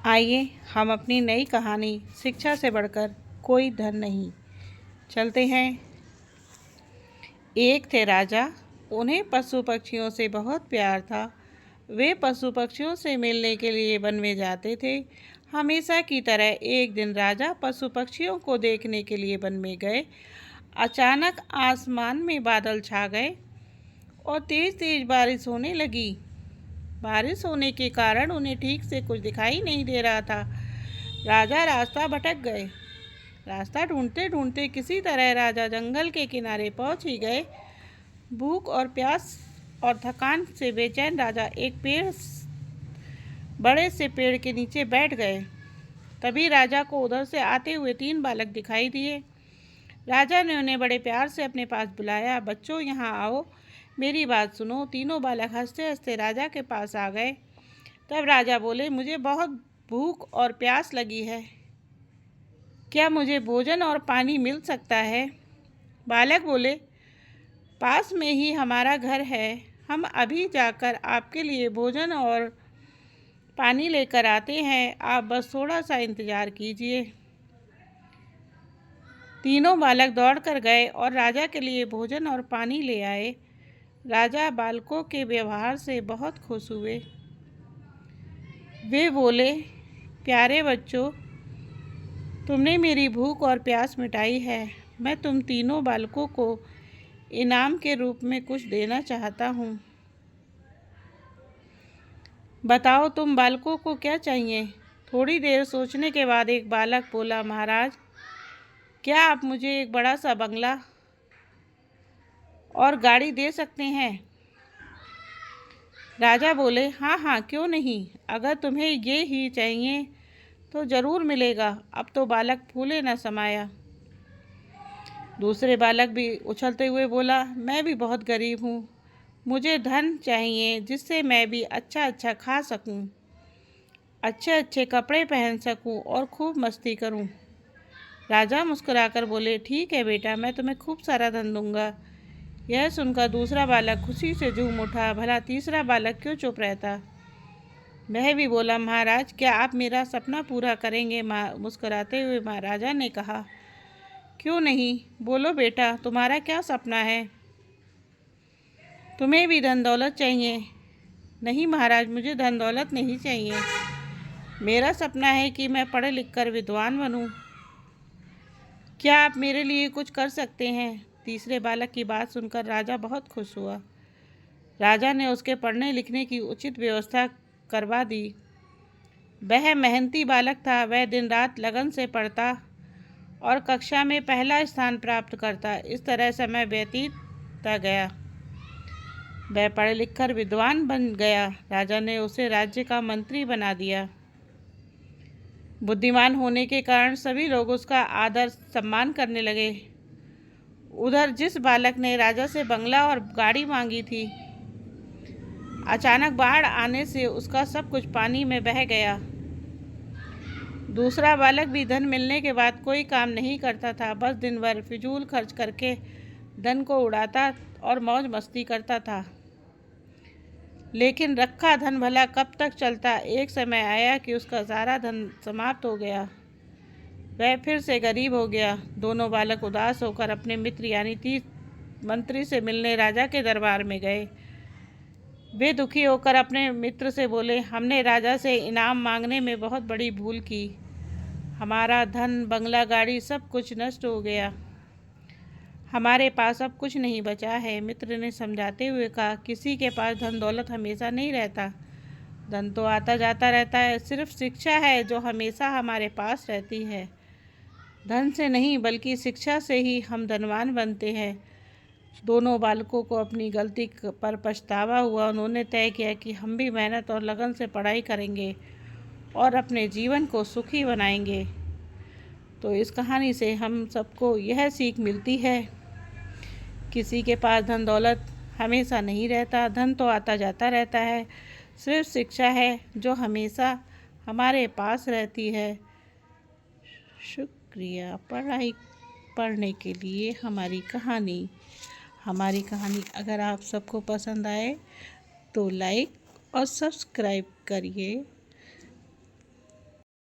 आइए हम अपनी नई कहानी शिक्षा से बढ़कर कोई धन नहीं चलते हैं। एक थे राजा, उन्हें पशु पक्षियों से बहुत प्यार था। वे पशु पक्षियों से मिलने के लिए वन में जाते थे। हमेशा की तरह एक दिन राजा पशु पक्षियों को देखने के लिए वन में गए। अचानक आसमान में बादल छा गए और तेज तेज बारिश होने लगी। बारिश होने के कारण उन्हें ठीक से कुछ दिखाई नहीं दे रहा था। राजा रास्ता भटक गए। रास्ता ढूंढते ढूंढते किसी तरह राजा जंगल के किनारे पहुंच ही गए। भूख और प्यास और थकान से बेचैन राजा एक बड़े से पेड़ के नीचे बैठ गए। तभी राजा को उधर से आते हुए 3 बालक दिखाई दिए। राजा ने उन्हें बड़े प्यार से अपने पास बुलाया। बच्चों, यहाँ आओ, मेरी बात सुनो। तीनों बालक हंसते हंसते राजा के पास आ गए। तब राजा बोले, मुझे बहुत भूख और प्यास लगी है, क्या मुझे भोजन और पानी मिल सकता है? बालक बोले, पास में ही हमारा घर है, हम अभी जाकर आपके लिए भोजन और पानी लेकर आते हैं, आप बस थोड़ा सा इंतज़ार कीजिए। तीनों बालक दौड़ कर गए और राजा के लिए भोजन और पानी ले आए। राजा बालकों के व्यवहार से बहुत खुश हुए। वे बोले, प्यारे बच्चों, तुमने मेरी भूख और प्यास मिटाई है। मैं तुम तीनों बालकों को इनाम के रूप में कुछ देना चाहता हूँ। बताओ, तुम बालकों को क्या चाहिए? थोड़ी देर सोचने के बाद एक बालक बोला, महाराज, क्या आप मुझे एक बड़ा सा बंगला और गाड़ी दे सकते हैं? राजा बोले, हाँ हाँ, क्यों नहीं, अगर तुम्हें ये ही चाहिए तो ज़रूर मिलेगा। अब तो बालक फूले न समाया। दूसरे बालक भी उछलते हुए बोला, मैं भी बहुत गरीब हूँ, मुझे धन चाहिए जिससे मैं भी अच्छा अच्छा खा सकूँ, अच्छे अच्छे कपड़े पहन सकूँ और खूब मस्ती करूँ। राजा मुस्कुराकर बोले, ठीक है बेटा, मैं तुम्हें खूब सारा धन दूंगा। यह सुनकर दूसरा बालक खुशी से झूम उठा। भला तीसरा बालक क्यों चुप रहता? वह भी बोला, महाराज, क्या आप मेरा सपना पूरा करेंगे? मुस्कुराते हुए महाराजा ने कहा, क्यों नहीं, बोलो बेटा, तुम्हारा क्या सपना है? तुम्हें भी धन दौलत चाहिए? नहीं महाराज, मुझे धन दौलत नहीं चाहिए, मेरा सपना है कि मैं पढ़ लिख कर विद्वान बनूं। क्या आप मेरे लिए कुछ कर सकते हैं? तीसरे बालक की बात सुनकर राजा बहुत खुश हुआ। राजा ने उसके पढ़ने लिखने की उचित व्यवस्था करवा दी। वह मेहनती बालक था। वह दिन रात लगन से पढ़ता और कक्षा में पहला स्थान प्राप्त करता। इस तरह समय व्यतीत गया। वह पढ़ लिख कर विद्वान बन गया। राजा ने उसे राज्य का मंत्री बना दिया। बुद्धिमान होने के कारण सभी लोग उसका आदर सम्मान करने लगे। उधर जिस बालक ने राजा से बंगला और गाड़ी मांगी थी, अचानक बाढ़ आने से उसका सब कुछ पानी में बह गया। दूसरा बालक भी धन मिलने के बाद कोई काम नहीं करता था, बस दिन भर फिजूल खर्च करके धन को उड़ाता और मौज मस्ती करता था। लेकिन रखा धन भला कब तक चलता? एक समय आया कि उसका सारा धन समाप्त हो गया। वह फिर से गरीब हो गया। दोनों बालक उदास होकर अपने मित्र यानी मंत्री से मिलने राजा के दरबार में गए। वे दुखी होकर अपने मित्र से बोले, हमने राजा से इनाम मांगने में बहुत बड़ी भूल की। हमारा धन, बंगला, गाड़ी सब कुछ नष्ट हो गया। हमारे पास अब कुछ नहीं बचा है। मित्र ने समझाते हुए कहा, किसी के पास धन दौलत हमेशा नहीं रहता। धन तो आता जाता रहता है, सिर्फ शिक्षा है जो हमेशा हमारे पास रहती है। धन से नहीं बल्कि शिक्षा से ही हम धनवान बनते हैं। दोनों बालकों को अपनी गलती पर पछतावा हुआ। उन्होंने तय किया कि हम भी मेहनत और लगन से पढ़ाई करेंगे और अपने जीवन को सुखी बनाएंगे। तो इस कहानी से हम सबको यह सीख मिलती है, किसी के पास धन दौलत हमेशा नहीं रहता। धन तो आता जाता रहता है, सिर्फ शिक्षा है जो हमेशा हमारे पास रहती है। शुक्रिया पढ़ने के लिए हमारी कहानी अगर आप सबको पसंद आए तो लाइक और सब्सक्राइब करिए।